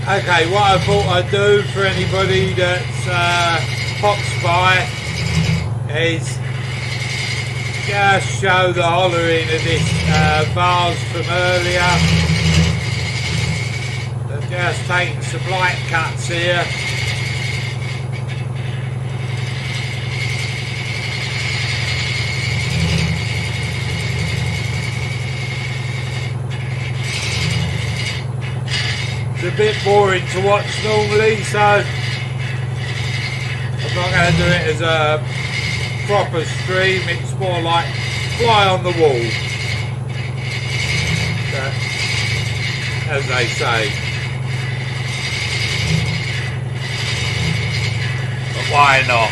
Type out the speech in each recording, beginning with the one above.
Okay, what I thought I'd do for anybody that's pops by is just show the hollering of this vase from earlier. I've just taken some light cuts here. It's a bit boring to watch normally, so I'm not going to do it as a proper stream. It's more like fly on the wall, as they say. But why not?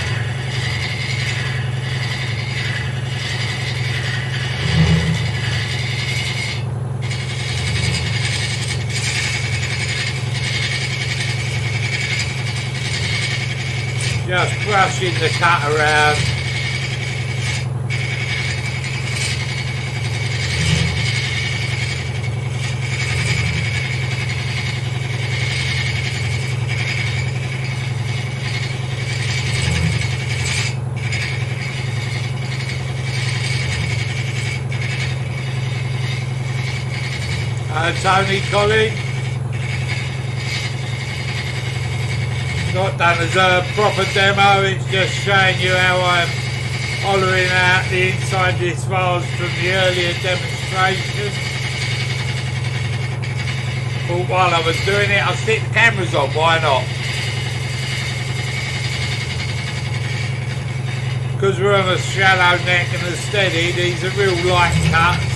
Just brushing the cut around. Tony Colin. Not done as a proper demo, it's just showing you how I'm hollowing out the inside of this vase from the earlier demonstration. But while I was doing it, I'll stick the cameras on, why not? Because we're on a shallow neck and a steady, these are real light cuts.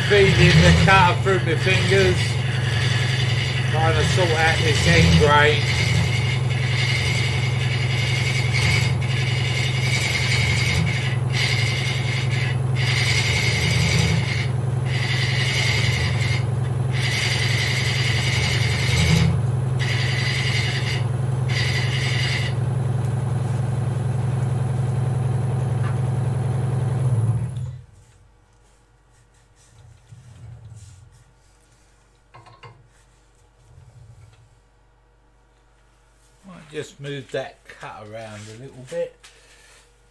Feeding the cutter through my fingers, trying to sort out this end grain. Just move that cut around a little bit.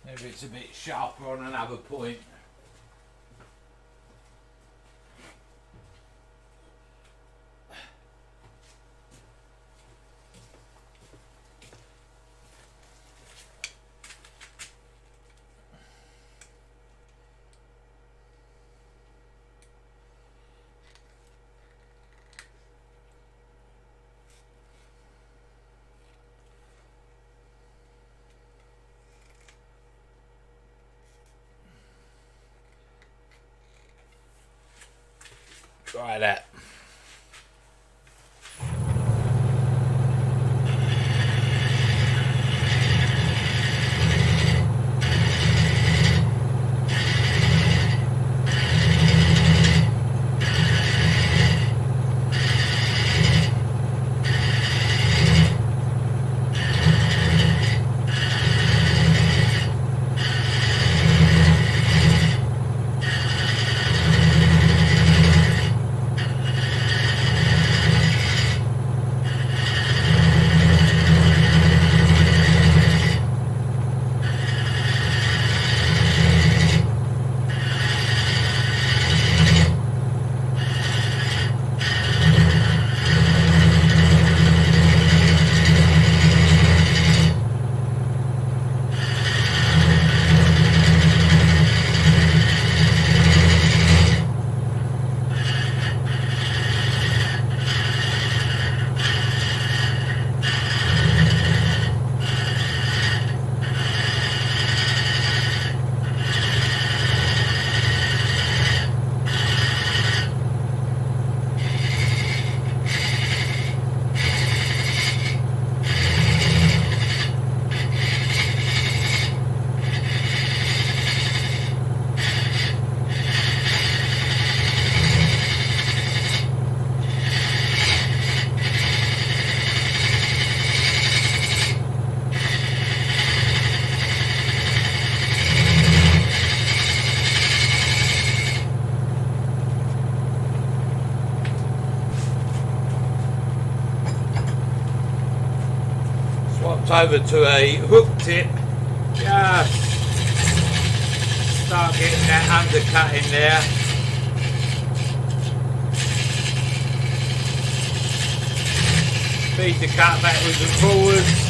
Maybe it's a bit sharper on another point. Try that. swapped over to a hook tip. Just start getting that undercut in there. Feed the cut backwards and forwards.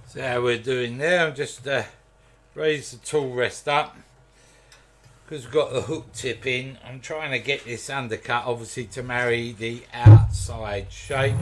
So how we're doing there, I'm just raise the tool rest up because we've got the hook tip in. I'm trying to get this undercut obviously to marry the outside shape.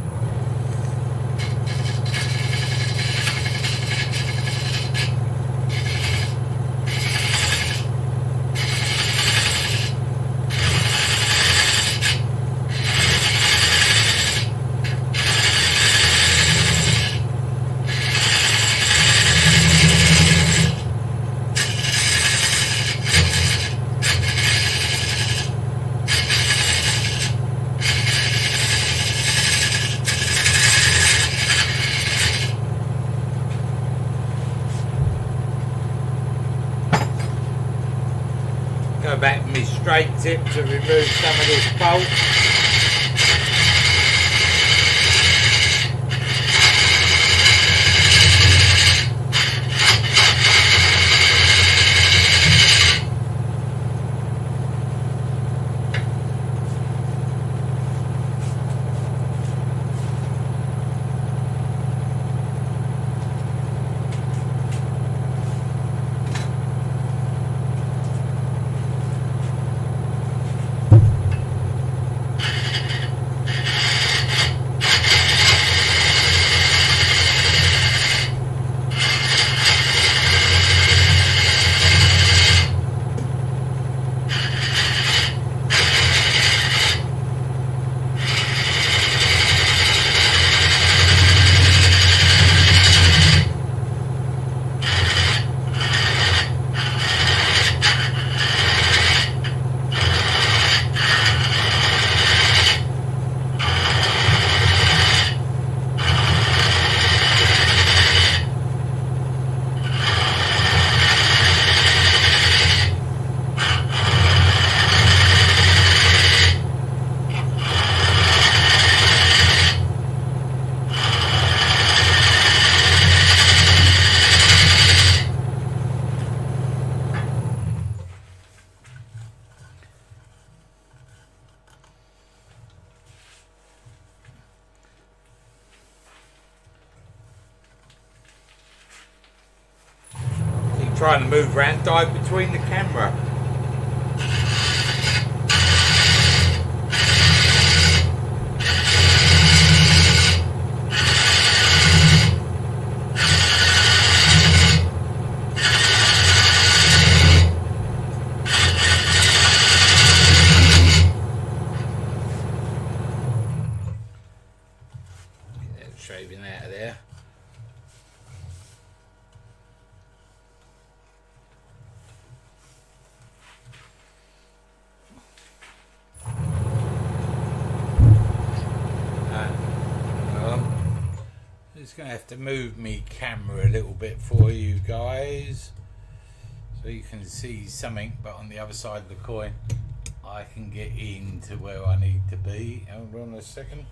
Go back with my straight tip to remove some of this bolt. Trying to move around, dive between the camera. shaving out of there. Just going to have to move me camera a little bit for you guys so you can see something, but on the other side of the coin I can get into where I need to be. Hold on a second.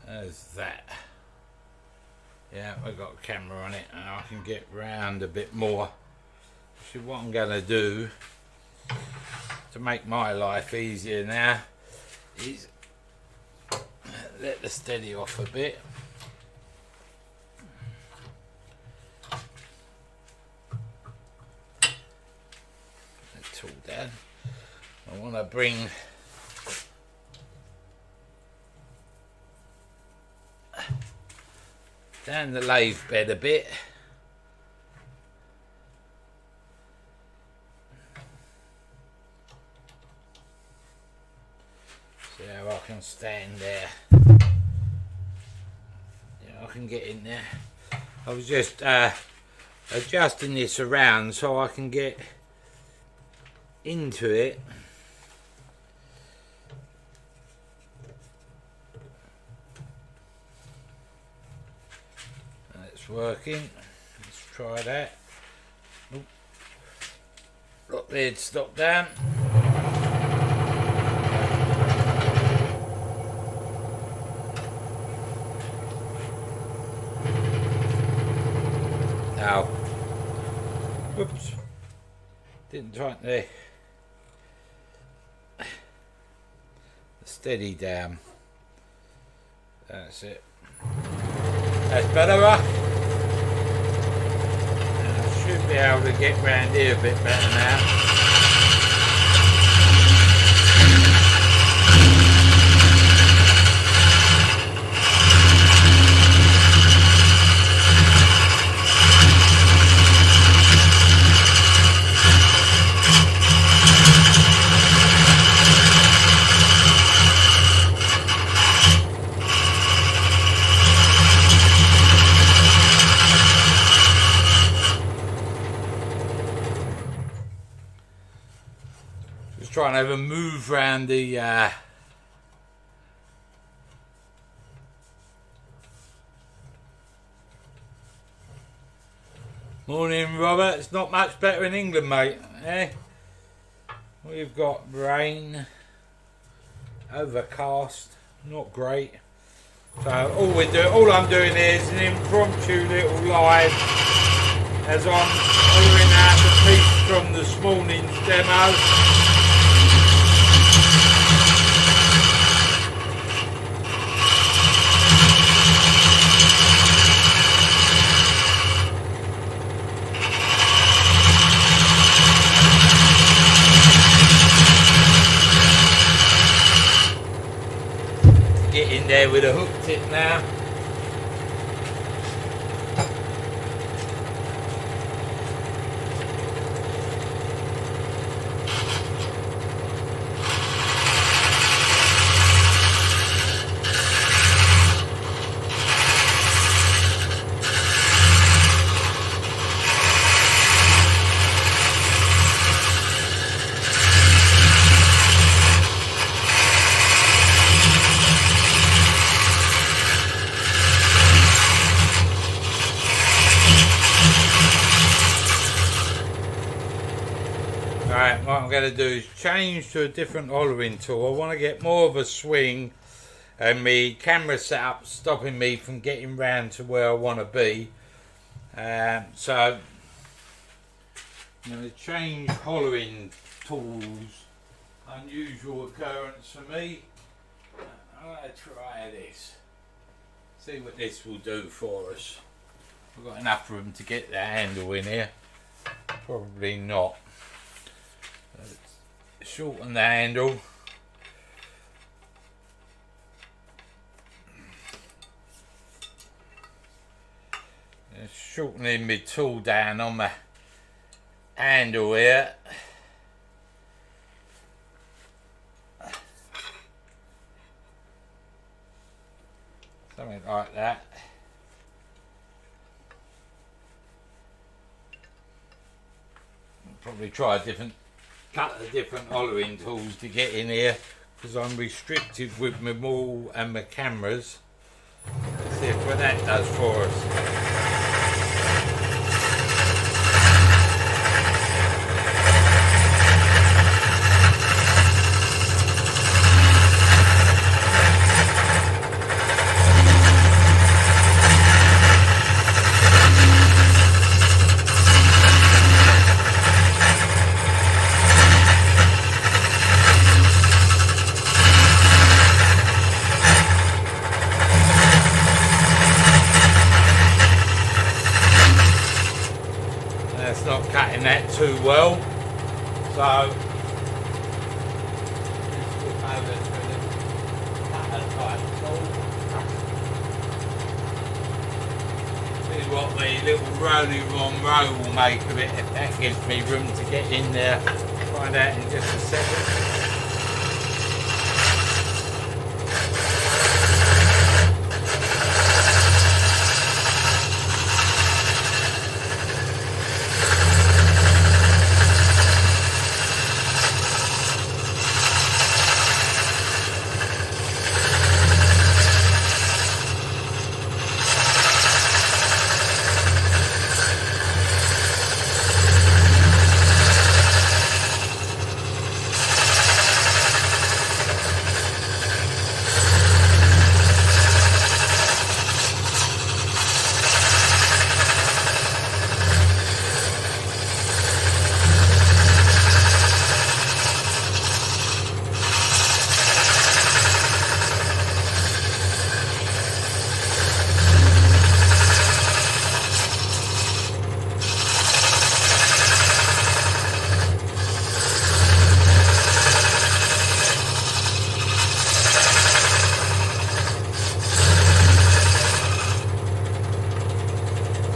There's that. Yeah, I've got a camera on it and I can get round a bit more. So what I'm going to do to make my life easier now is let the steady off a bit. The tool down. I want to bring down the lathe bed a bit. See how I can stand there. Yeah, I can get in there. I was just adjusting this around so I can get into it. It's working. Let's try that. Oop. Lock the headstock down. Now, whoops, didn't tighten the steady down. That's it. That's better, right? I should be able to get round here a bit better now. Trying to have a move around the Morning, Robert. It's not much better in England, mate. Eh? We've got rain, overcast, not great. So all I'm doing here is an impromptu little live as I'm hollering out the piece from this morning's demo. Get in there with a hook tip now. Right, what I'm going to do is change to a different hollering tool. I want to get more of a swing, and my camera setup stopping me from getting round to where I want to be. So I'm going to change hollering tools. Unusual occurrence for me. I'm going to try this. See what this will do for us. I've got enough room to get the handle in here. Probably not. Shorten the handle. Shortening my tool down on my handle here. Something like that. Probably try a couple of different hollowing tools to get in here because I'm restricted with my maul and my cameras. Let's see what that does for us. Not cutting that too well, so let's flip over to the cutter type tool. See what the little rolly roll will make of it, if that gives me room to get in there. Find out in just a second.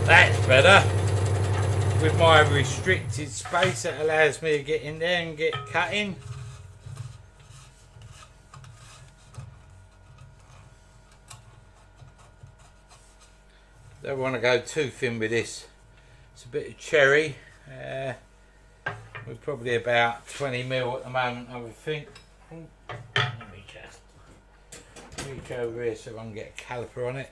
That's better. With my restricted space, that allows me to get in there and get cutting. Don't want to go too thin with this. It's a bit of cherry. We're probably about 20mm at the moment, I would think. Let me just reach over here so I can get a caliper on it.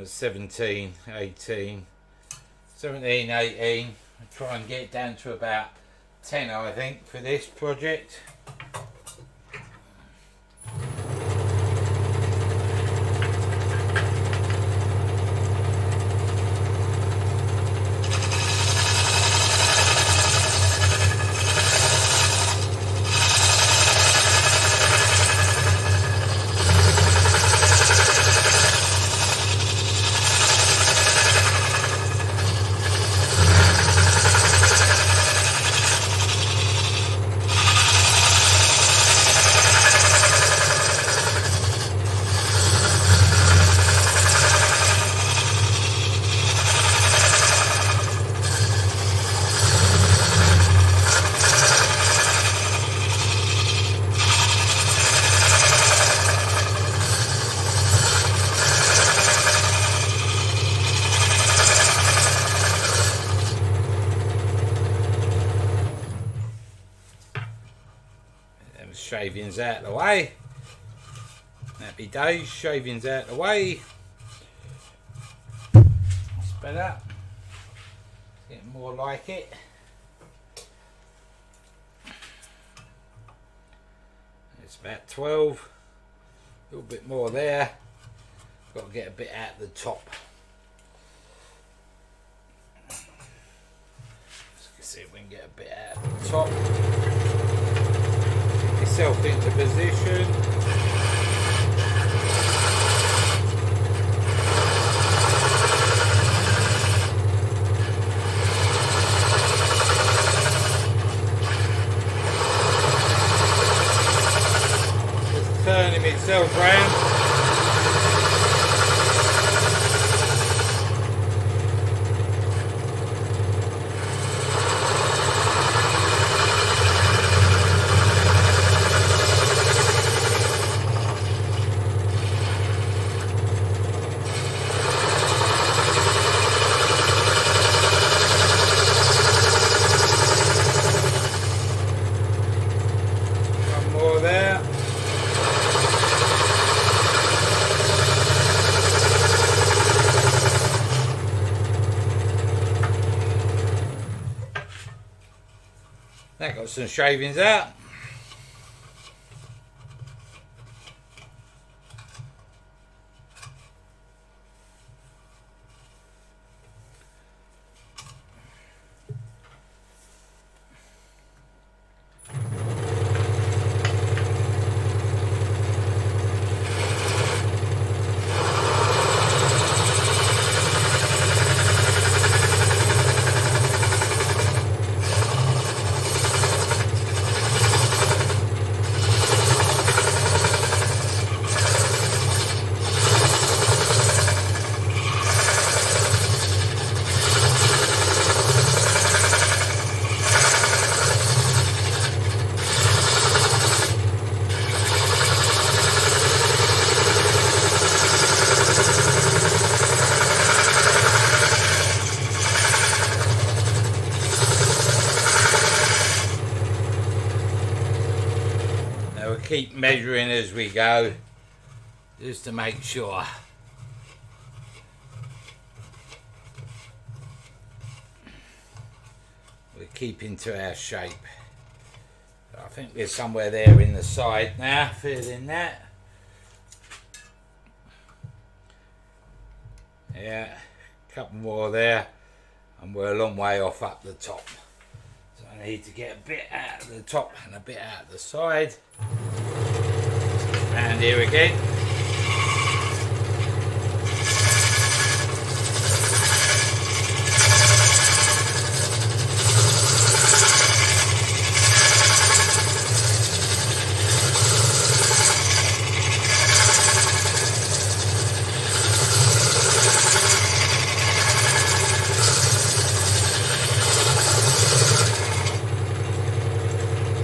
17, 18, 17, 18. I'll try and get it down to about 10, I think, for this project. Shavings out of the way. Happy days, shavings out of the way. That's better. Getting more like it. It's about 12. A little bit more there. Got to get a bit out of the top. Let's see if we can get a bit out of the top. Yourself into position. Just turning myself round. got some shavings out. Keep measuring as we go, just to make sure. We're keeping to our shape. I think there's somewhere there in the side now, feeling that. Yeah, a couple more there, and we're a long way off up the top. So I need to get a bit out of the top and a bit out of the side. And here again.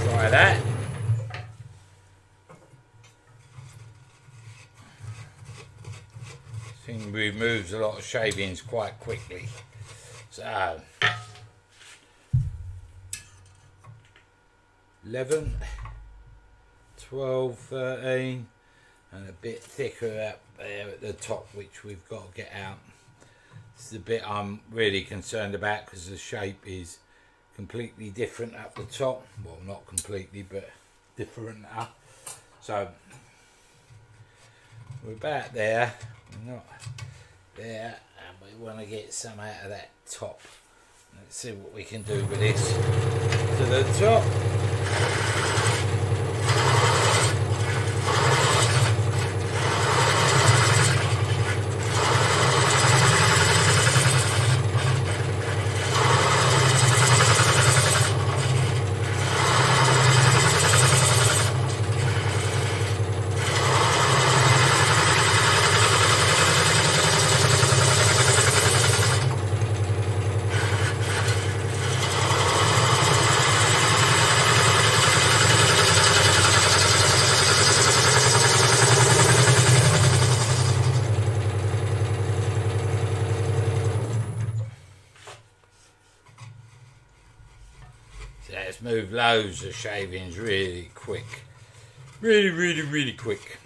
Try that. Thing removes a lot of shavings quite quickly. So 11, 12, 13, and a bit thicker up there at the top, which we've got to get out. This is the bit I'm really concerned about because the shape is completely different up the top. Well, not completely, but different up. So we're about there. We're not there, and we want to get some out of that top. Let's see what we can do with this to the top. Let's move loads of shavings really quick. Really quick.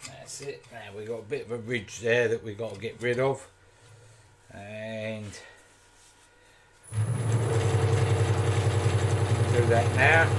That's it. Now we've got a bit of a ridge there that we've got to get rid of. And do that now.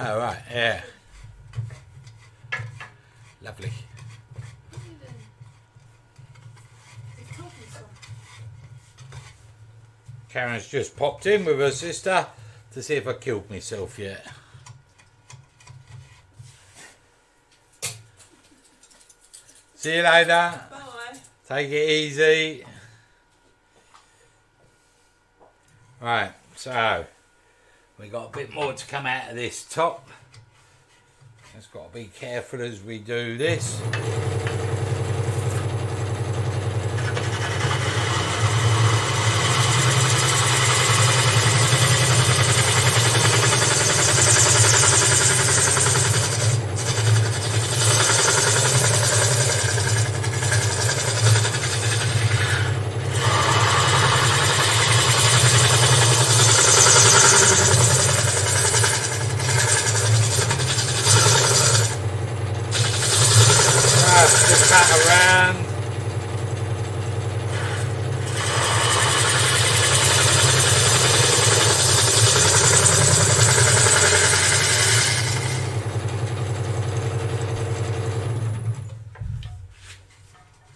Oh, right, yeah. Lovely. Karen's just popped in with her sister to see if I killed myself yet. See you later. Bye. Take it easy. Right, so we got a bit more to come out of this top. Just got to be careful as we do this. Just cut around.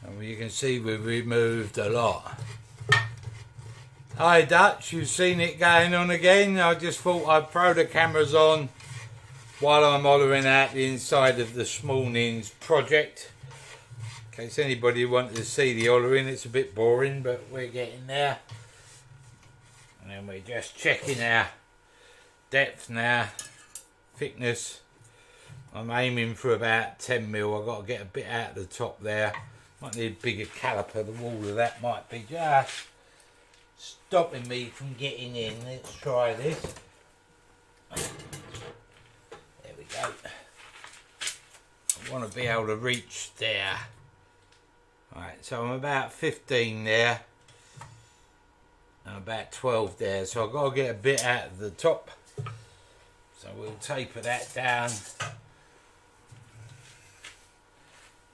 And you can see we've removed a lot. Hi Dutch, you've seen it going on again. I just thought I'd throw the cameras on while I'm hollering out the inside of this morning's project. In case anybody wanted to see the hollering, it's a bit boring, but we're getting there. And then we're just checking our depth now, thickness. I'm aiming for about 10 mil. I've got to get a bit out of the top there. Might need a bigger caliper. The wall of that might be just stopping me from getting in. Let's try this. There we go. I want to be able to reach there. Right, so I'm about 15 there. And about 12 there. So I've got to get a bit out of the top. So we'll taper that down.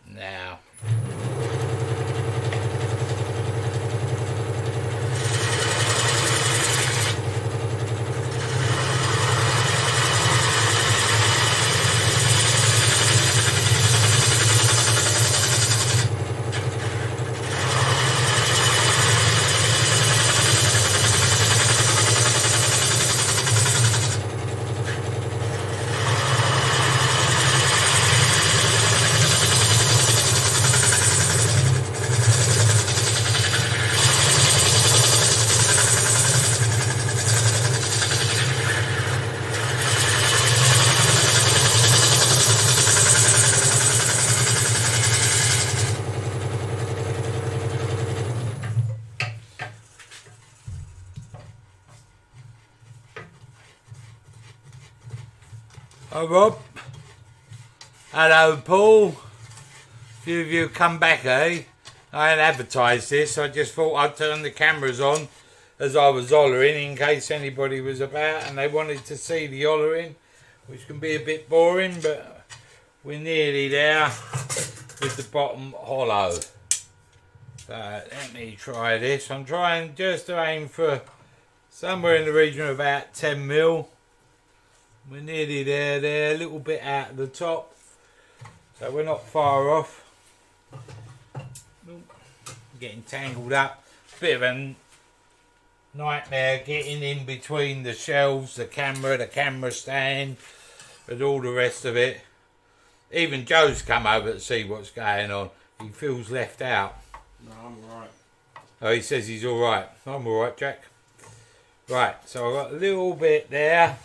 Now. Hi Rob. Hello Paul. A few of you have come back, eh? I hadn't advertised this, I just thought I'd turn the cameras on as I was hollering in case anybody was about and they wanted to see the hollering, which can be a bit boring, but we're nearly there with the bottom hollow. So let me try this. I'm trying just to aim for somewhere in the region of about 10 mil. We're nearly there, a little bit out of the top, so we're not far off. Getting tangled up, bit of a nightmare getting in between the shelves, the camera stand, and all the rest of it. Even Joe's come over to see what's going on. He feels left out. No, I'm alright. Oh, he says he's alright. I'm alright, Jack. Right, so I've got a little bit there.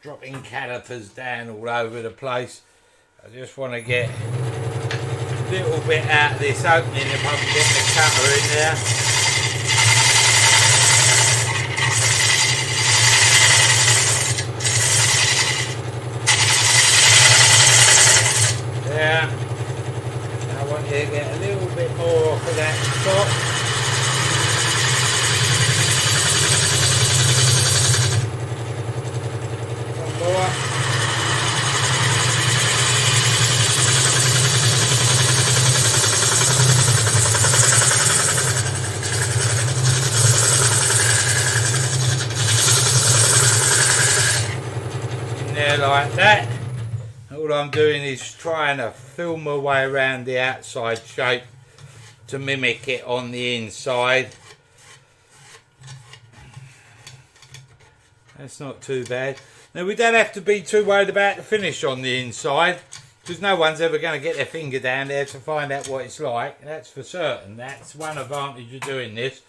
Dropping calipers down all over the place. I just want to get a little bit out of this opening if I can get the cutter in there. There. And I want you to get a little bit more off of that top. There like that. All I'm doing is trying to feel my way around the outside shape to mimic it on the inside. That's not too bad. Now we don't have to be too worried about the finish on the inside, because no one's ever going to get their finger down there to find out what it's like. That's for certain. That's one advantage of doing this.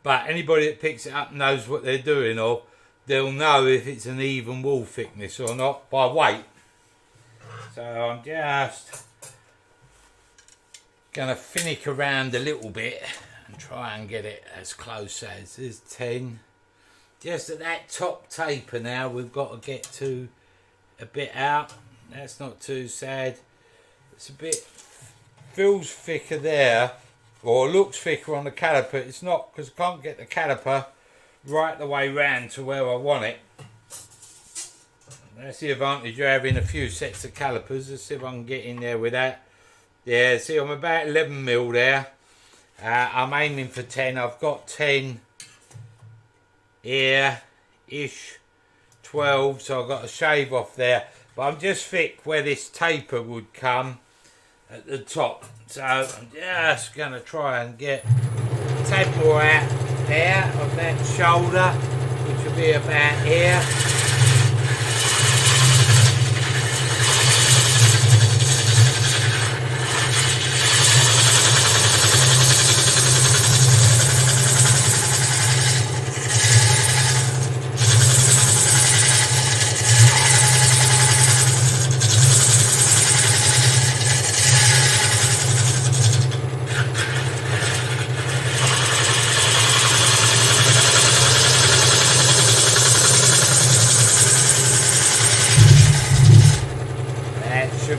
But anybody that picks it up knows what they're doing, or they'll know if it's an even wall thickness or not by weight. So I'm just gonna finick around a little bit and try and get it as close as there's 10. Just at that top taper now, we've got to get to a bit out. That's not too sad. It's a bit, feels thicker there, or looks thicker on the caliper. It's not, because I can't get the caliper right the way round to where I want it. That's the advantage of having a few sets of calipers. Let's see if I can get in there with that. Yeah, see, I'm about 11 mil there. I'm aiming for 10. I've got 10 here-ish, 12, so I've got to shave off there. But I'm just thick where this taper would come at the top. So I'm just going to try and get a tad more out there of that shoulder, which will be about here.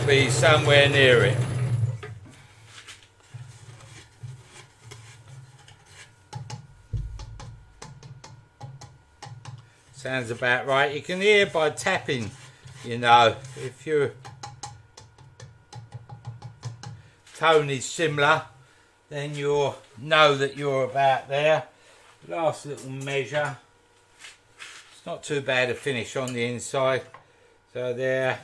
Be somewhere near it. Sounds about right. You can hear by tapping, you know, if your tone is similar, then you'll know that you're about there. Last little measure. It's not too bad a finish on the inside. So there.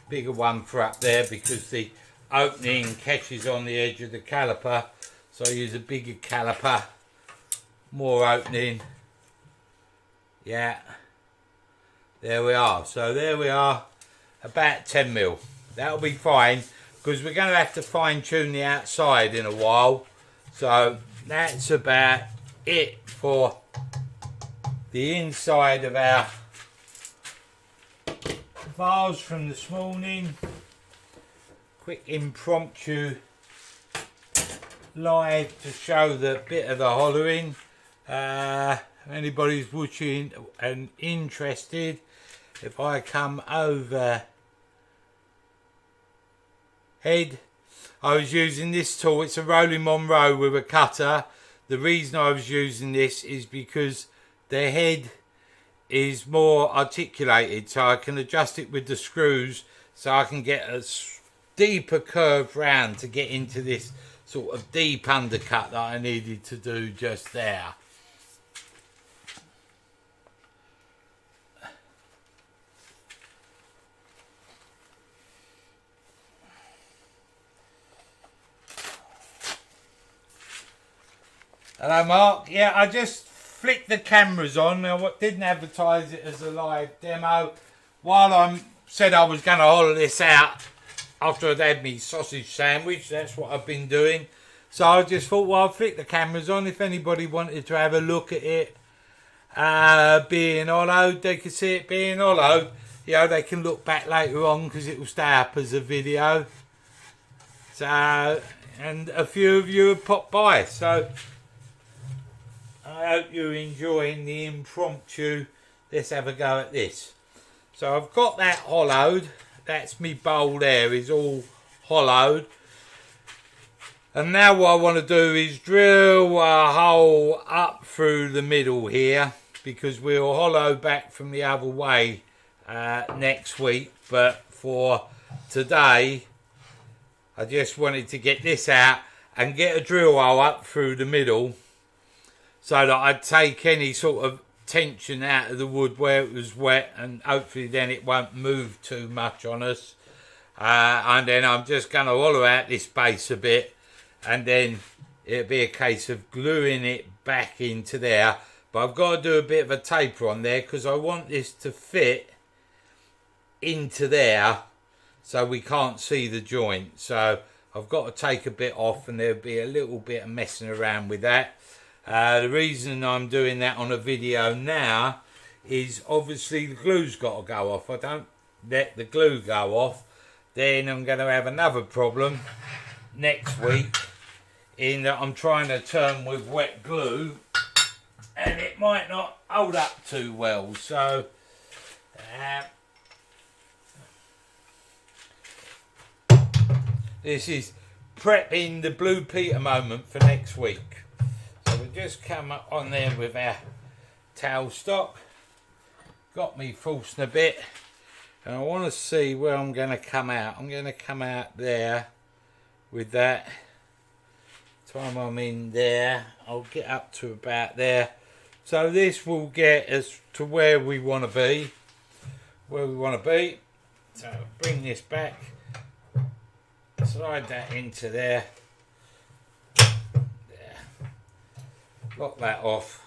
Bigger one for up there because the opening catches on the edge of the caliper, so I use a bigger caliper, more opening. Yeah, there we are. So there we are, about 10 mil. That'll be fine because we're going to have to fine tune the outside in a while. So that's about it for the inside of our vase from this morning. Quick impromptu live to show the bit of the hollowing. If anybody's watching and interested, if I come over head, I was using this tool. It's a rolling Monroe with a cutter. The reason I was using this is because the head is more articulated, so I can adjust it with the screws, so I can get a deeper curve round to get into this sort of deep undercut that I needed to do just there. Hello Mark, yeah, I just flicked the cameras on. Now, didn't advertise it as a live demo. While I said I was going to holler this out after I'd had my sausage sandwich, that's what I've been doing. So I just thought, well, I'll flick the cameras on. If anybody wanted to have a look at it being hollowed, they could see it being hollowed. You know, they can look back later on because it will stay up as a video. So, and a few of you have popped by. So I hope you're enjoying the impromptu. Let's have a go at this. So I've got that hollowed. That's me bowl there is all hollowed. And now what I want to do is drill a hole up through the middle here, because we'll hollow back from the other way next week. But for today, I just wanted to get this out and get a drill hole up through the middle, so that I'd take any sort of tension out of the wood where it was wet, and hopefully then it won't move too much on us. And then I'm just going to hollow out this base a bit, and then it'll be a case of gluing it back into there. But I've got to do a bit of a taper on there because I want this to fit into there so we can't see the joint. So I've got to take a bit off, and there'll be a little bit of messing around with that. The reason I'm doing that on a video now is obviously the glue's got to go off. I don't let the glue go off, then I'm going to have another problem next week in that I'm trying to turn with wet glue and it might not hold up too well. So this is prepping the Blue Peter moment for next week. So we'll just come up on there with our towel stock. Got me forcing a bit. And I want to see where I'm going to come out. I'm going to come out there with that. Time I'm in there, I'll get up to about there. So this will get us to where we want to be. So bring this back. Slide that into there. Lock that off.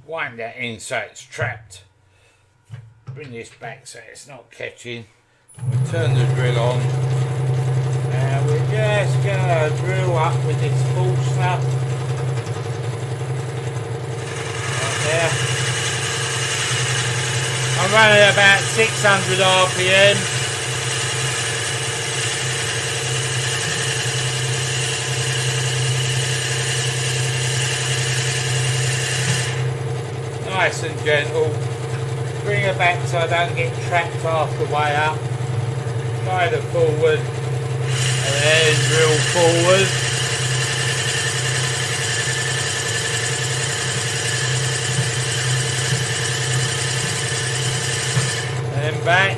Wind that in so it's trapped. Bring this back so it's not catching. We'll turn the drill on. And we're just going to drill up with this full stuff. Right there. I'm running about 600 RPM. Nice and gentle. Bring her back so I don't get trapped half the way up. Slide her forward and then drill forward. And then back.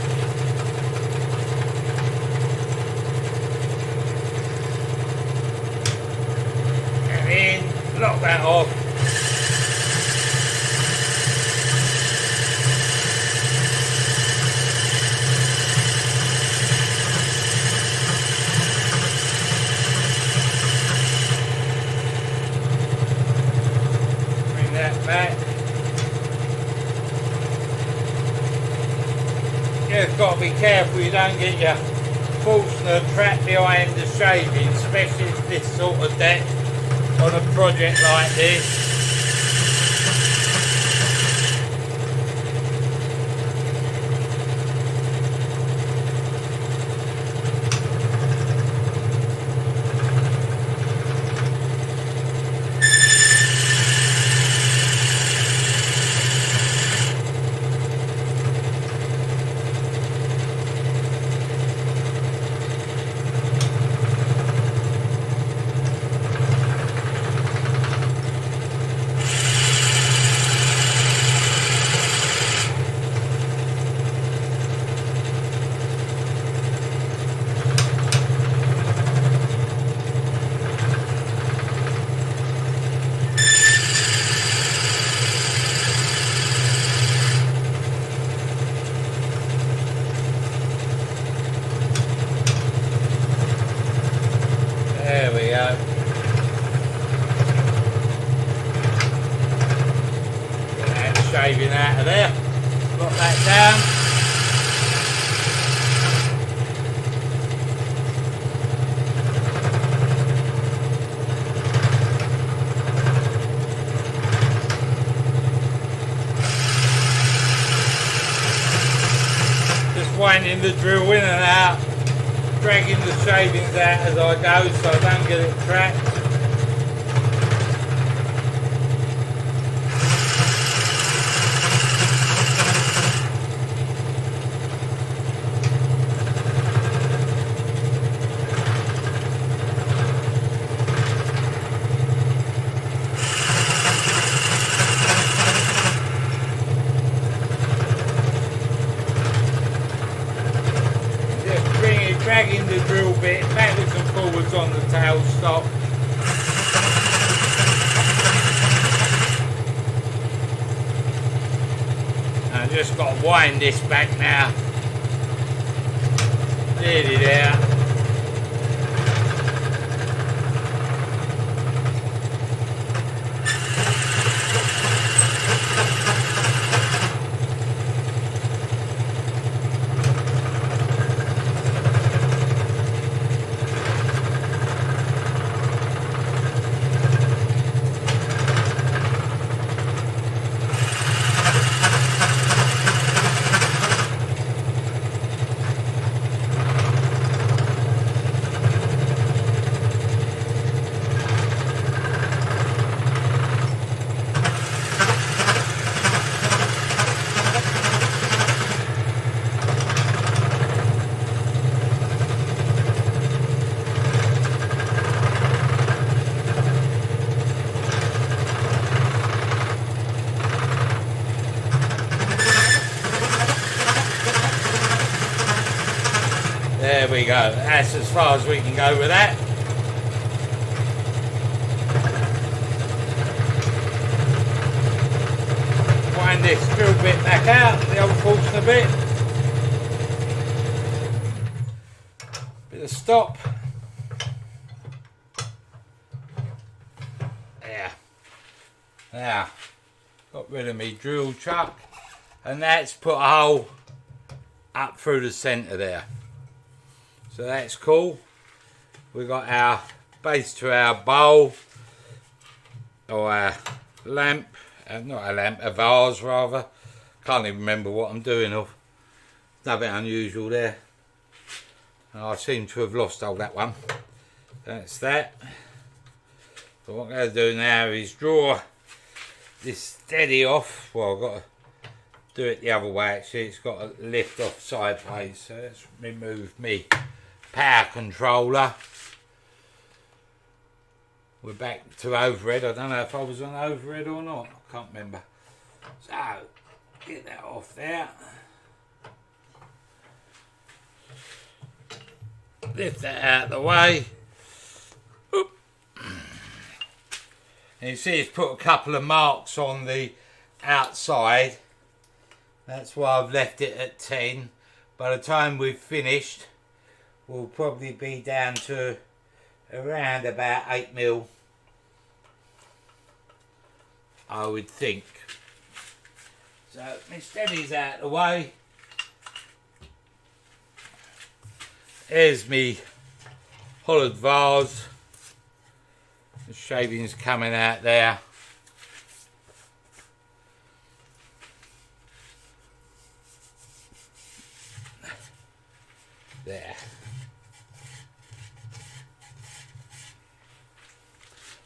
And then lock that off. Back. You've got to be careful you don't get your Forstner trapped behind the shaving, especially this sort of depth on a project like this. Shaving out of there, lock that down. Just winding the drill in and out, dragging the shavings out as I go so I don't get it trapped. Dragging the drill bit backwards and forwards on the tail stop. I just got to wind this back now. Nearly there. we go. That's as far as we can go with that. Wind this drill bit back out, the old Forstner bit. Bit of stop. There. Now, got rid of me drill chuck, and that's put a hole up through the centre there. So that's cool. We've got our base to our bowl, or our lamp, not a lamp, a vase rather. Can't even remember what I'm doing of. Nothing unusual there. And I seem to have lost all that one. That's that. So what I'm going to do now is draw this steady off. Well, I've got to do it the other way actually. It's got to lift off sideways. So let's remove me power controller. We're back to overhead. I don't know if I was on overhead or not. I can't remember. So get that off there. Lift that out of the way. Oop. And you see it's put a couple of marks on the outside. That's why I've left it at 10. By the time we've finished, we'll probably be down to around about 8mm, I would think. So my steady's out of the way. Here's me hollowed vase. The shavings coming out there. There.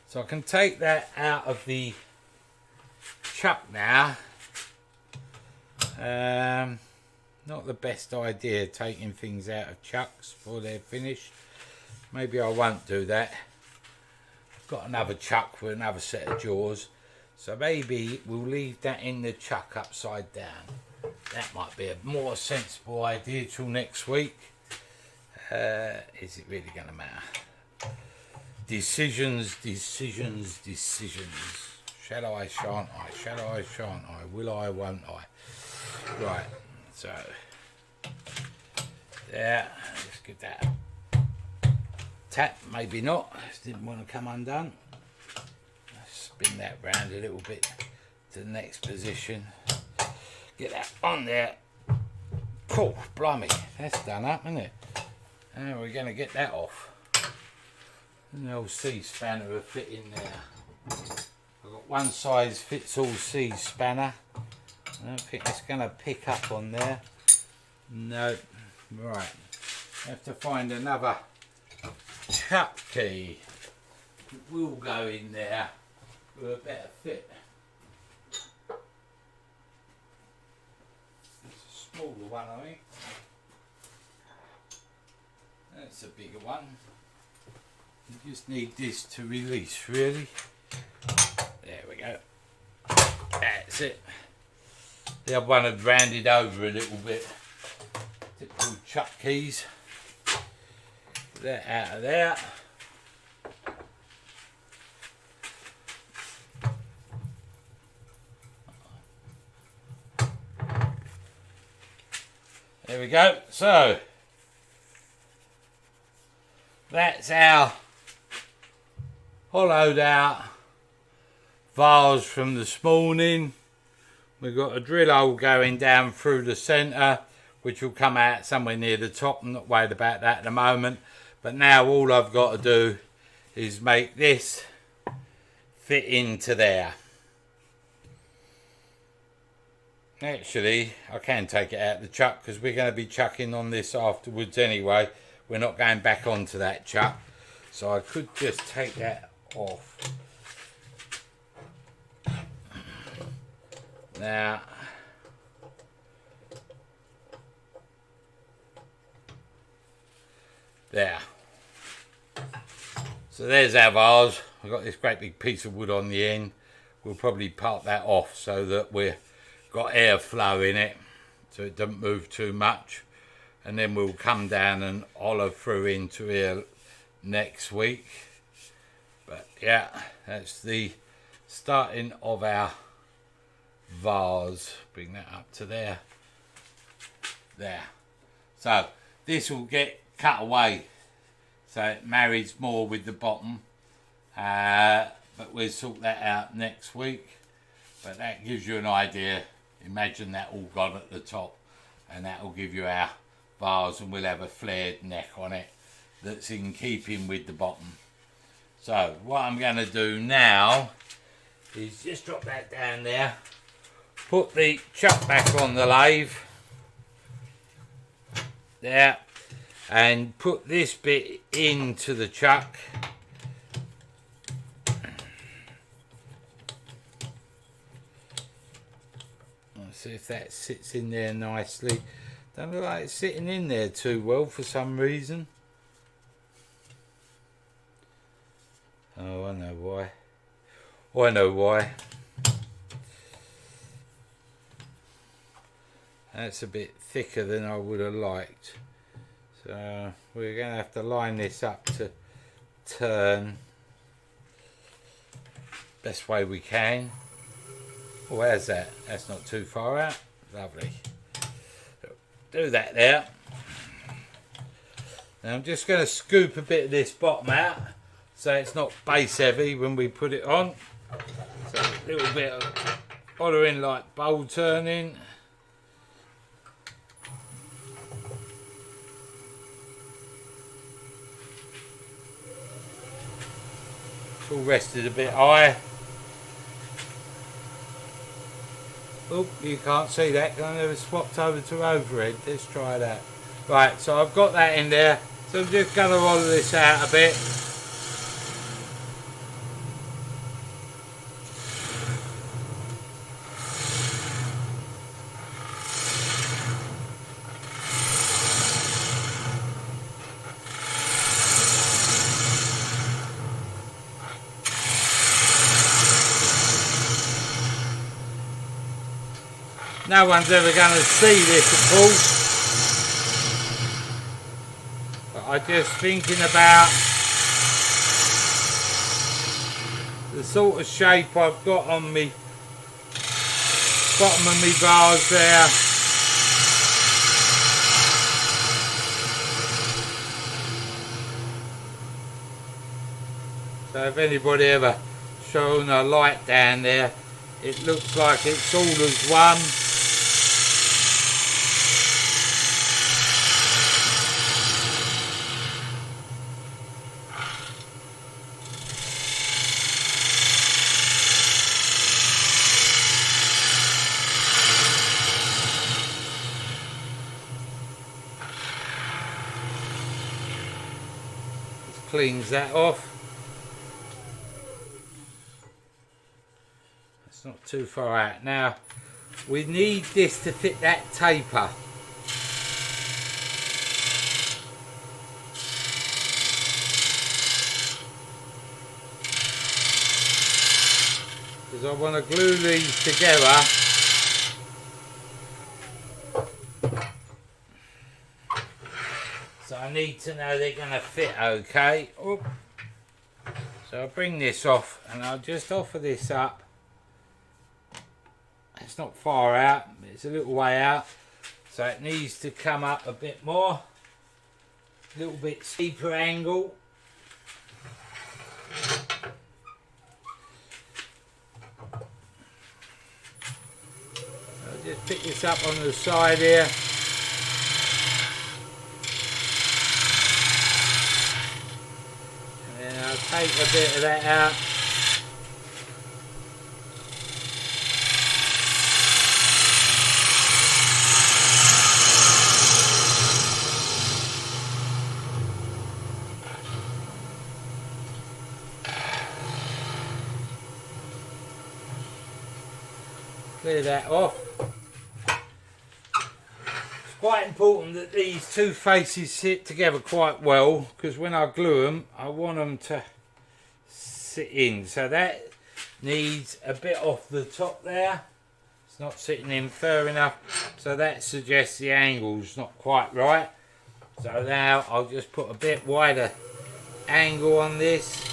So I can take that out of the chuck now. Not the best idea taking things out of chucks before they're finished. Maybe I won't do that. I've got another chuck with another set of jaws. So maybe we'll leave that in the chuck upside down. That might be a more sensible idea till next week. Is it really going to matter? Decisions, decisions, decisions. Shall I, shan't I? Shall I, shan't I? Will I, won't I? Right, so there, let's get that tap, maybe not, didn't want to come undone. Let's spin that round a little bit to the next position. Get that on there. Cool, blimey, that's done up, isn't it? And we're going to get that off. And the old C-spanner will fit in there. I've got one size fits all C-spanner. I don't think it's going to pick up on there. No. Right. I have to find another chuck key. It will go in there with a better fit. It's a smaller one, I think. That's a bigger one. You just need this to release, really. There we go. That's it. The other one had rounded over a little bit. Typical chuck keys. Get that out of there. There we go. So that's our hollowed out vase from this morning. We've got a drill hole going down through the centre, which will come out somewhere near the top. I'm not worried about that at the moment. But now all I've got to do is make this fit into there. Actually, I can take it out of the chuck because we're going to be chucking on this afterwards anyway. We're not going back onto that chuck. So I could just take that off. Now, there. So there's our vase. I've got this great big piece of wood on the end. We'll probably part that off so that we've got airflow in it, so it doesn't move too much. and then we'll come down and olive through into here next week. But yeah, that's the starting of our vase. Bring that up to there. So this will get cut away so it marries more with the bottom, but we'll sort that out next week. But that gives you an idea. Imagine that all gone at the top, and that will give you our vase, and we'll have a flared neck on it that's in keeping with the bottom. So what I'm going to do now is just drop that down there, put the chuck back on the lathe there, and put this bit into the chuck. Let's see if that sits in there nicely. Don't look like it's sitting in there too well for some reason. Oh, I know why. I know why. That's a bit thicker than I would have liked. So we're going to have to line this up to turn best way we can. Oh, where's that? That's not too far out. Lovely. Do that there. Now I'm just going to scoop a bit of this bottom out so it's not base heavy when we put it on. So a little bit of hollering like bowl turning. It's all rested a bit high. Oh, you can't see that because I never swapped over to overhead. Let's try that. Right, so I've got that in there. So I'm just going to roll this out a bit. No one's ever going to see this, of course. But I'm just thinking about the sort of shape I've got on me bottom of me vase there. So if anybody ever shown a light down there, it looks like it's all as one. Cleans that off. It's not too far out. Now we need this to fit that taper. Because I want to glue these together. So I need to know they're going to fit okay. Oop. So I'll bring this off and I'll just offer this up. It's not far out, it's a little way out. So it needs to come up a bit more. A little bit steeper angle. I'll just pick this up on the side here. I'll take a bit of that out. Clear that off. Quite important that these two faces sit together quite well, because when I glue them I want them to sit in. So that needs a bit off the top there. It's not sitting in fair enough, so that suggests the angle's not quite right. So now I'll just put a bit wider angle on this.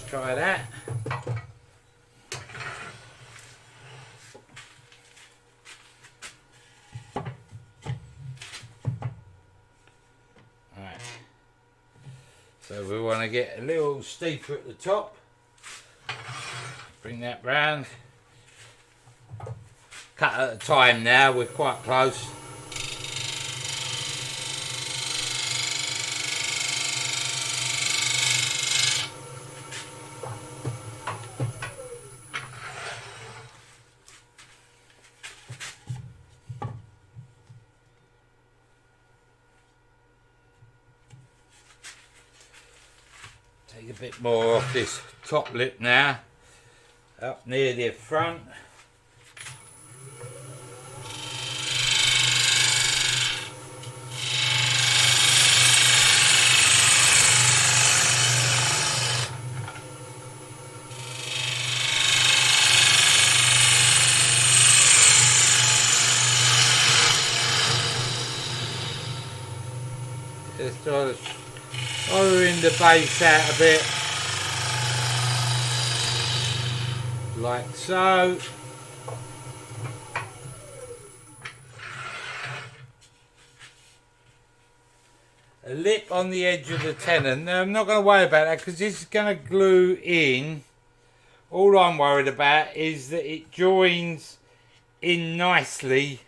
Try that. Right. So we want to get a little steeper at the top. Bring that round. Cut at a time now, we're quite close. Take a bit more off this top lip now, up near the front. Just sort of lowering the base out a bit, like so. A lip on the edge of the tenon. Now I'm not going to worry about that because this is going to glue in. All I'm worried about is that it joins in nicely,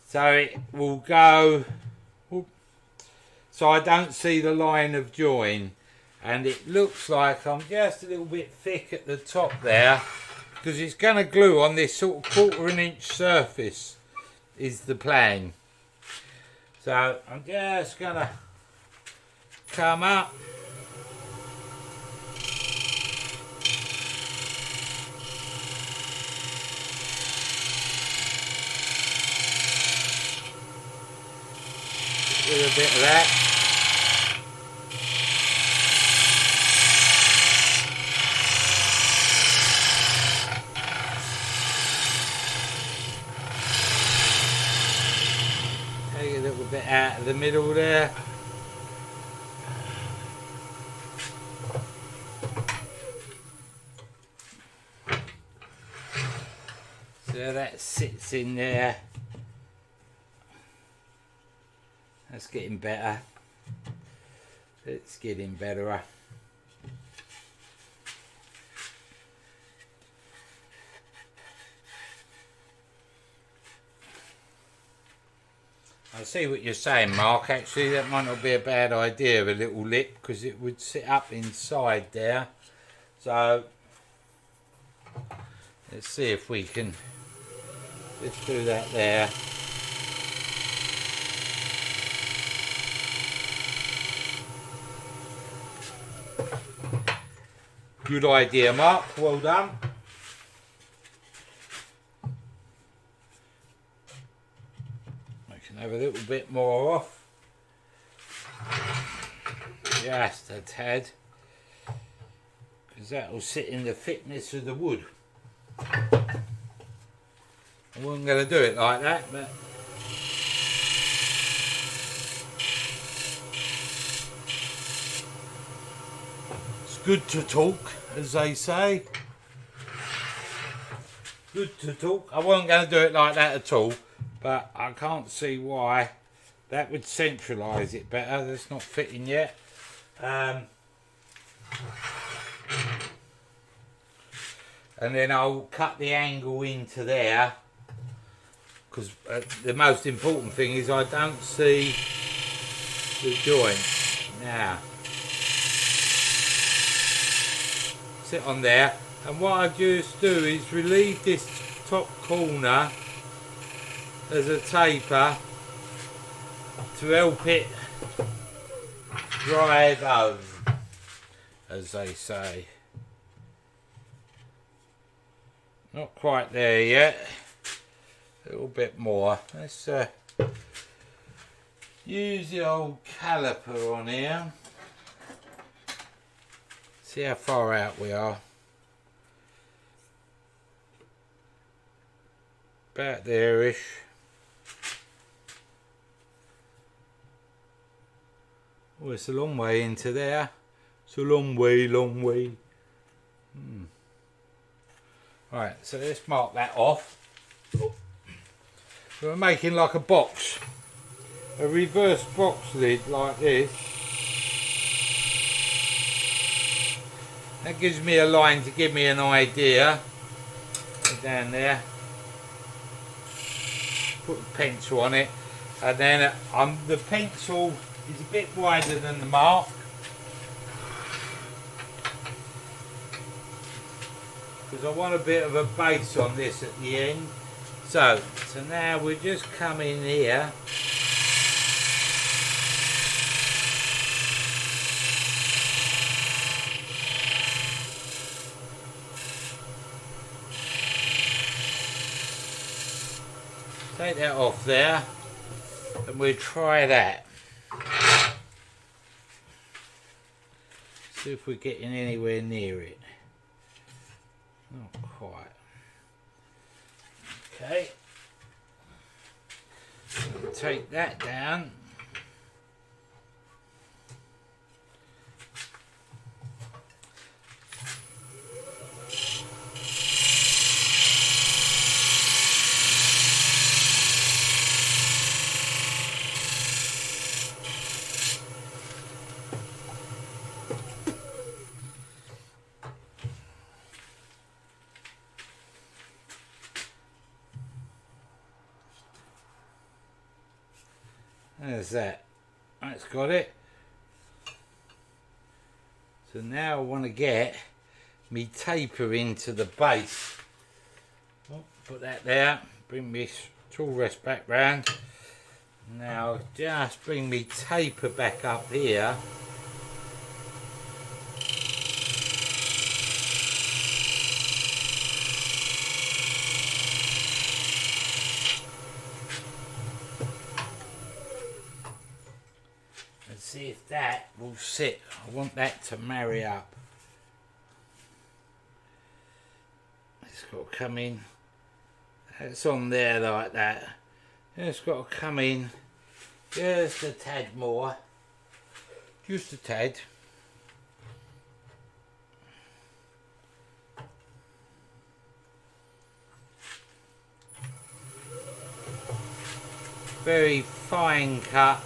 so it will go. So I don't see the line of join, and it looks like I'm just a little bit thick at the top there because it's going to glue on this sort of 1/4 inch surface is the plan. So I'm just going to come up. With a bit of that. Take a little bit out of the middle there. So that sits in there. That's getting better. It's getting better. I see what you're saying, Mark. Actually, that might not be a bad idea of a little lip because it would sit up inside there. So let's see if we can just do that there. Good idea, Mark. Well done. I can have a little bit more off. Just a tad. Because that will sit in the thickness of the wood. I wasn't going to do it like that, but it's good to talk, as they say. Good to talk. I wasn't going to do it like that at all, but I can't see why. That would centralise it better. That's not fitting yet. And then I'll cut the angle into there, because the most important thing is I don't see the joint. Now, sit on there, and what I just do is relieve this top corner as a taper to help it drive home, as they say. Not quite there yet. A little bit more. Let's use the old caliper on here. See how far out we are. About there-ish. Oh, it's a long way into there. It's a long way, long way. Right, so let's mark that off. So we're making like a box. A reverse box lid like this. That gives me a line to give me an idea. Put down there. Put a pencil on it. And then the pencil is a bit wider than the mark. Because I want a bit of a base on this at the end. So now we just come in here. Take that off there, and we'll try that. See if we're getting anywhere near it. Not quite. Okay. Take that down. There's that. That's got it. So now I want to get me taper into the base. Oh, put that there. Bring my tool rest back round. Now just bring me taper back up here. See if that will sit. I want that to marry up. It's got to come in. It's on there like that. It's got to come in just a tad more. Just a tad. Very fine cut.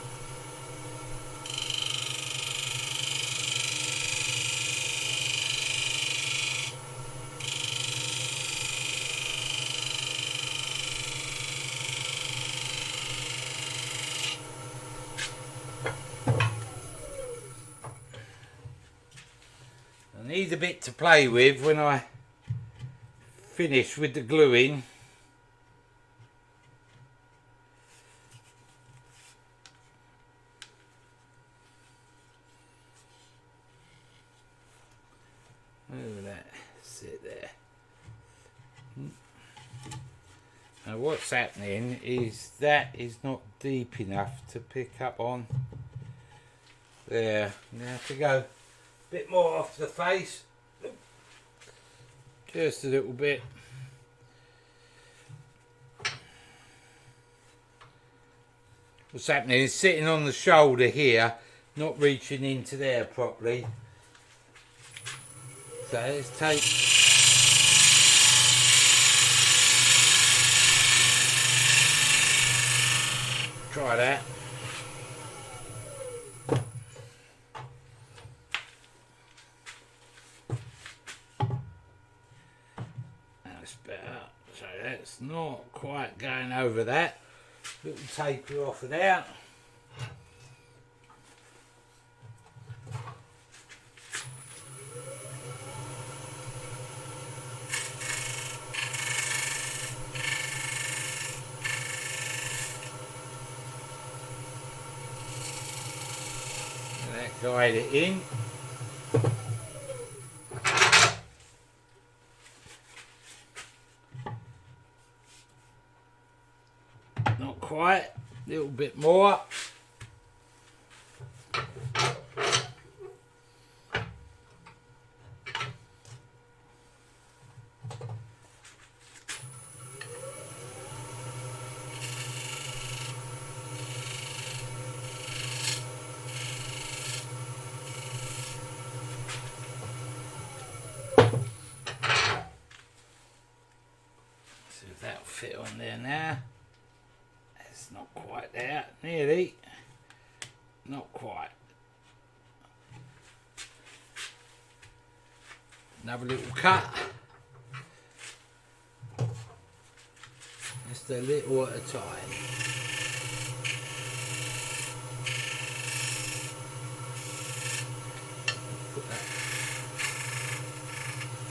Need a bit to play with when I finish with the gluing. Look at that, sit there. Now what's happening is that is not deep enough to pick up on there. You have to go bit more off the face, just a little bit. What's happening is sitting on the shoulder here, not reaching into there properly. So let's take try that. So that's not quite going over that. Little taper off of there. guide it in. Not quite, a little bit more. See if that'll fit on there now. It's not quite there, nearly. Not quite. Another little cut. Just a little at a time. Put that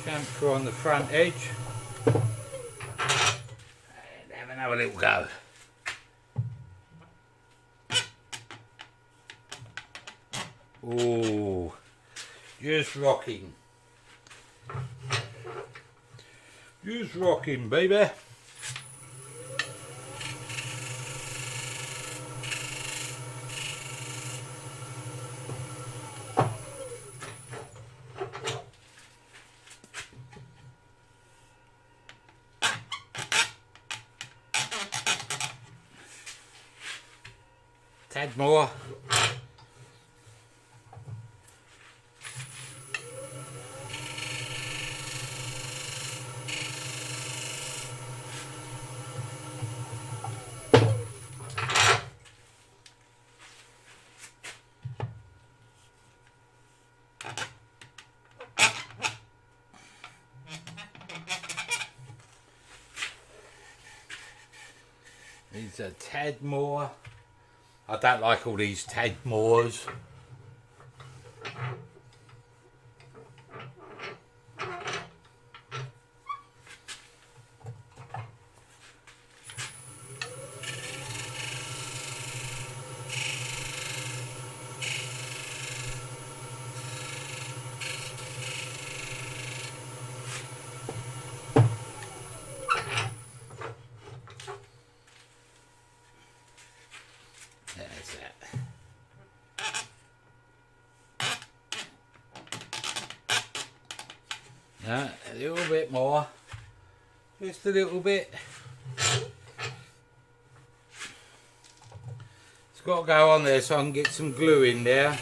chamfer on the front edge. And have another little go. Oh, just rocking. Just rocking, baby. Tad more. These are tad more. I don't like all these tad mores. No, a little bit more, just a little bit. It's got to go on there so I can get some glue in there.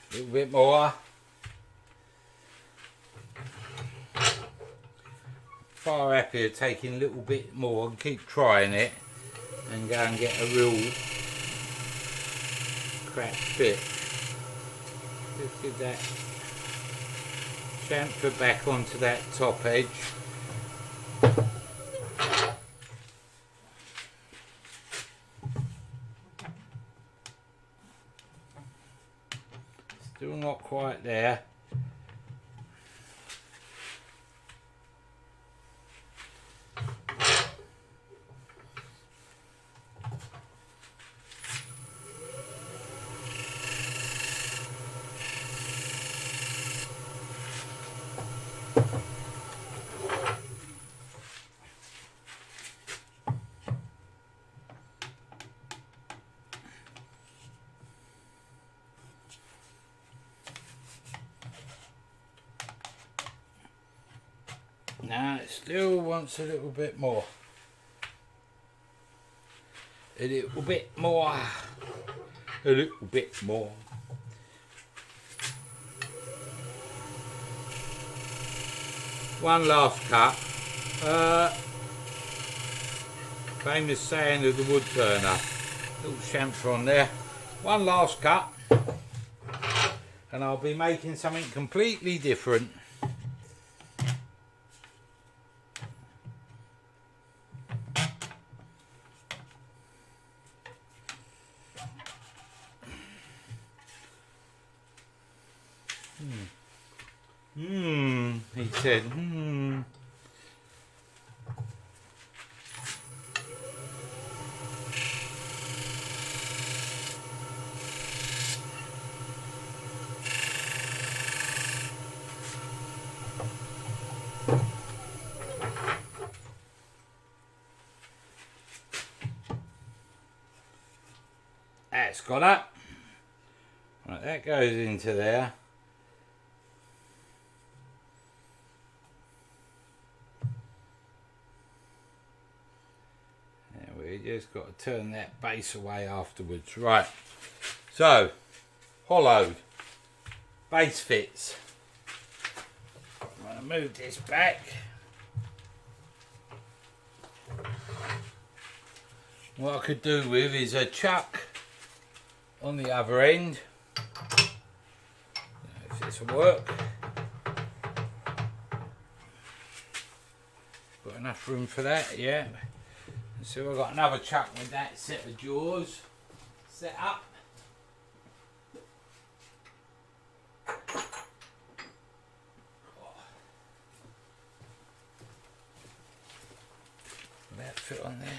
A little bit more. Far happier taking a little bit more and keep trying it and go and get a real crap fit. Just give that chamfer back onto that top edge. Still not quite there. Now it still wants a little bit more. A little bit more. A little bit more. One last cut. Famous saying of the wood turner. Little chamfer on there. One last cut. and I'll be making something completely different. He said, That's got up. Right, that goes into there. We just got to turn that base away afterwards. Right, so hollowed base fits. I'm going to move this back. What I could do with is a chuck on the other end. If this will work. Got enough room for that, yeah. So we've got another chuck with that set of jaws set up. That fit on there.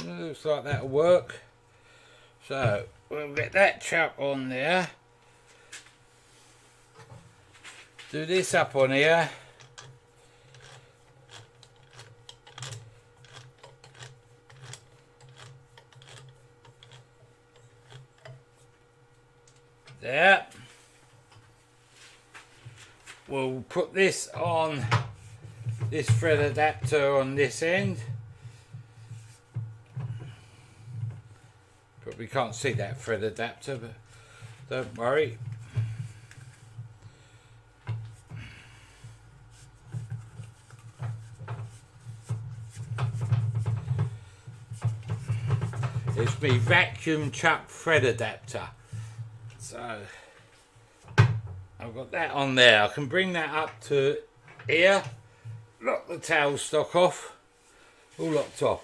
Looks like that'll work. So we'll get that chuck on there. Do this up on here. There. We'll put this on this thread adapter on this end. Probably can't see that thread adapter, but don't worry. It's my vacuum chuck thread adapter. So I've got that on there. I can bring that up to here, lock the tail stock off, all locked off.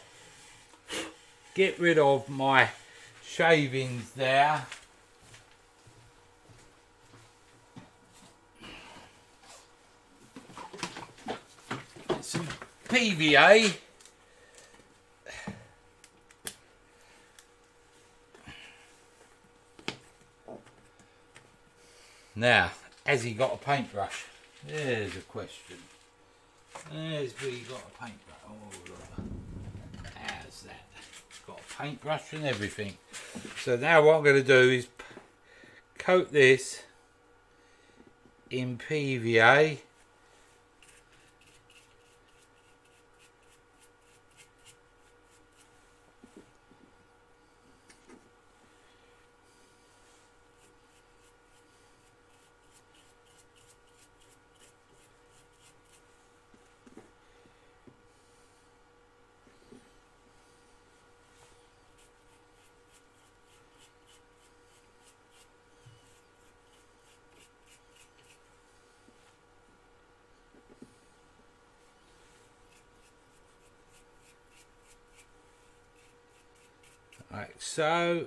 Get rid of my shavings there. Some PVA. Now, has he got a paintbrush? There's a question. There's where you got a paintbrush. Oh, look. How's that? Got a paintbrush and everything. So now what I'm going to do is coat this in PVA. Like so.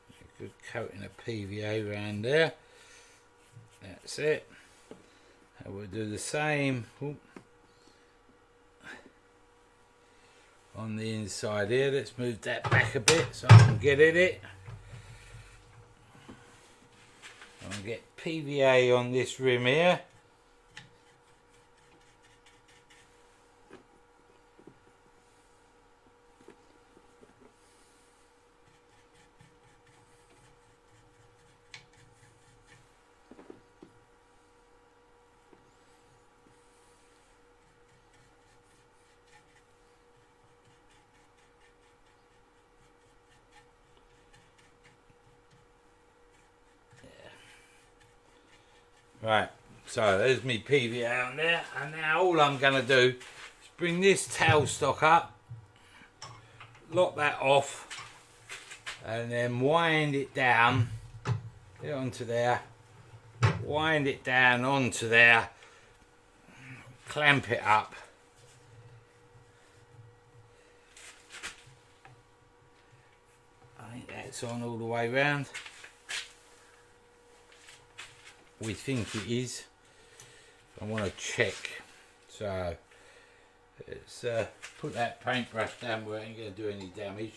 A good coating of PVA around there. That's it. And we'll do the same. Oop. On the inside here. Let's move that back a bit so I can get at it. I'll get PVA on this rim here. Right, so there's me PVA on there, and now all I'm going to do is bring this tailstock up, lock that off, and then wind it down, get it onto there, wind it down onto there, clamp it up. I think that's on all the way round. We think it is. I want to check. So let's put that paintbrush down where it ain't going to do any damage.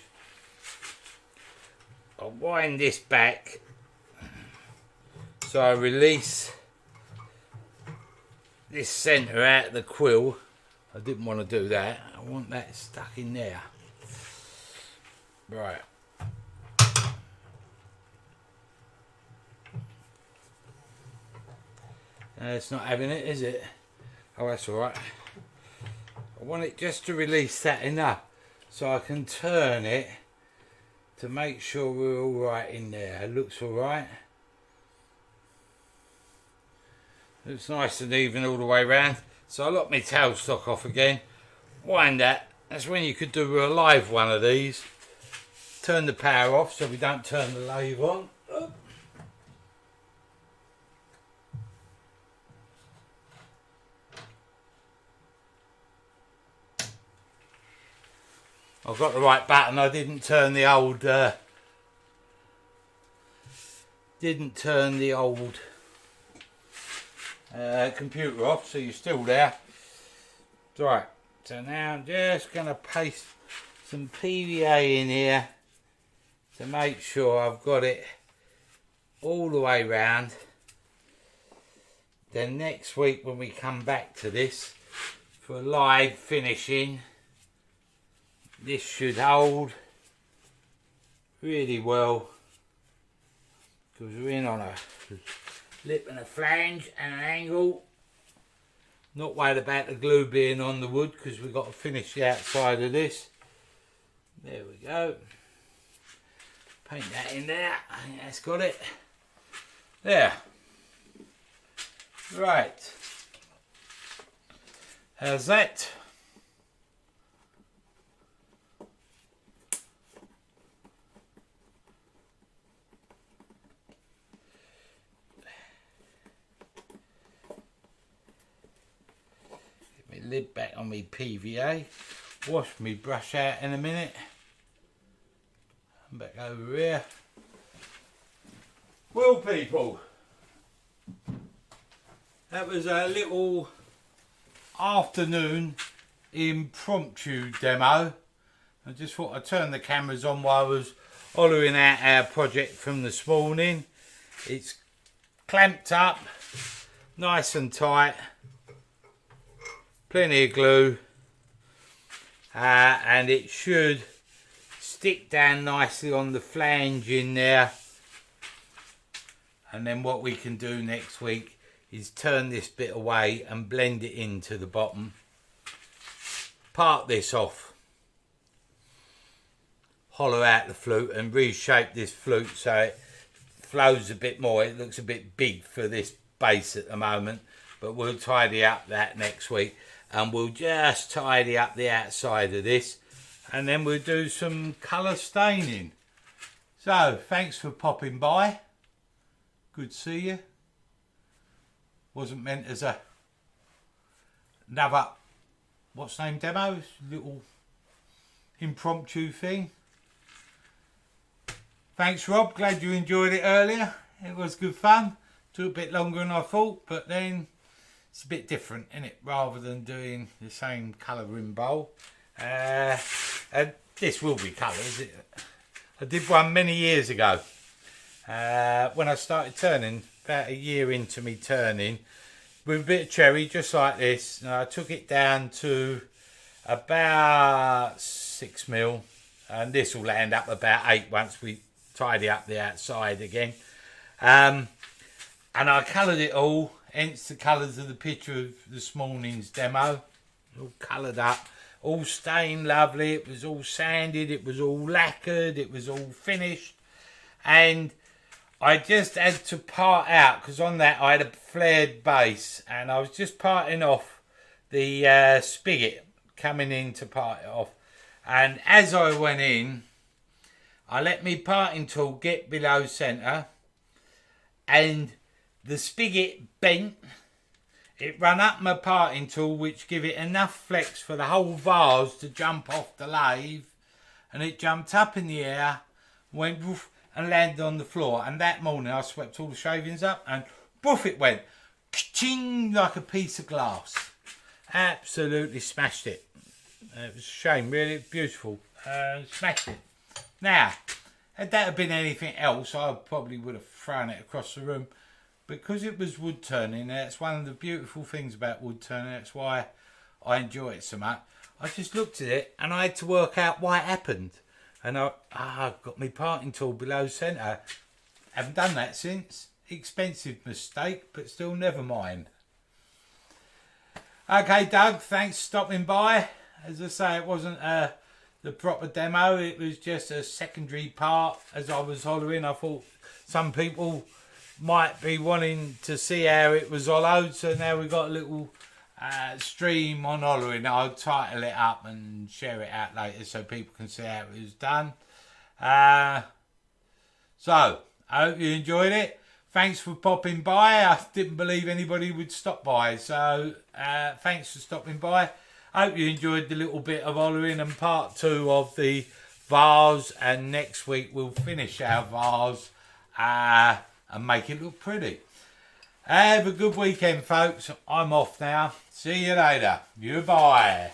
I'll wind this back so I release this centre out of the quill. I didn't want to do that. I want that stuck in there. Right. It's not having it, is it? Oh, that's alright. I want it just to release that enough so I can turn it to make sure we're alright in there. It looks alright. Looks nice and even all the way around. So I lock my tailstock off again. Wind that. That's when you could do a live one of these. Turn the power off so we don't turn the lathe on. I've got the right button. I didn't turn the old computer off, so you're still there. Right, so now I'm just going to paste some PVA in here to make sure I've got it all the way round. Then next week when we come back to this for live finishing, this should hold really well because we're in on a lip and a flange and an angle. Not worried about the glue being on the wood because we've got to finish the outside of this. There we go. Paint that in there. I think that's got it. There. Right. How's that? Lid back on me PVA, wash me brush out in a minute. I'm back over here. Well people, that was a little afternoon impromptu demo. I just thought I'd turn the cameras on while I was hollowing out our project from this morning. It's clamped up nice and tight. Plenty of glue, and it should stick down nicely on the flange in there. And then what we can do next week is turn this bit away and blend it into the bottom. Part this off, hollow out the flute and reshape this flute so it flows a bit more. It looks a bit big for this base at the moment, but we'll tidy up that next week. And we'll just tidy up the outside of this, and then we'll do some colour staining. So thanks for popping by. Good to see you. Wasn't meant as another what's name demo, little impromptu thing. Thanks Rob, glad you enjoyed it earlier. It was good fun. Took a bit longer than I thought, but then it's a bit different, isn't it? Rather than doing the same colouring bowl. And this will be colours. I did one many years ago. When I started turning, about a year into me turning, with a bit of cherry, just like this. And I took it down to about 6mm. And this will land up about 8 once we tidy up the outside again. And I coloured it all. Hence the colours of the picture of this morning's demo. All coloured up, all stained lovely. It was all sanded, it was all lacquered, it was all finished. And I just had to part out because on that I had a flared base and I was just parting off the spigot, coming in to part it off. And as I went in, I let me parting tool get below centre and the spigot bent. It ran up my parting tool, which give it enough flex for the whole vase to jump off the lathe, and it jumped up in the air, went woof, and landed on the floor. And that morning I swept all the shavings up and woof, it went ka-ching like a piece of glass. Absolutely smashed it. It was a shame, really beautiful. Smashed it. Now, had that have been anything else, I probably would have thrown it across the room. Because it was wood turning, that's one of the beautiful things about wood turning. That's why I enjoy it so much. I just looked at it and I had to work out why it happened. And I've got my parting tool below centre. Haven't done that since. Expensive mistake, but still never mind. Okay, Doug, thanks for stopping by. As I say, it wasn't the proper demo. It was just a secondary part. As I was hollering, I thought some people might be wanting to see how it was hollowed, so now we've got a little stream on hollowing. I'll title it up and share it out later so people can see how it was done. So I hope you enjoyed it. Thanks for popping by. I didn't believe anybody would stop by, so thanks for stopping by. I hope you enjoyed the little bit of hollowing and part 2 of the vase, and next week we'll finish our vase and make it look pretty. Have a good weekend, folks. I'm off now. See you later. Goodbye.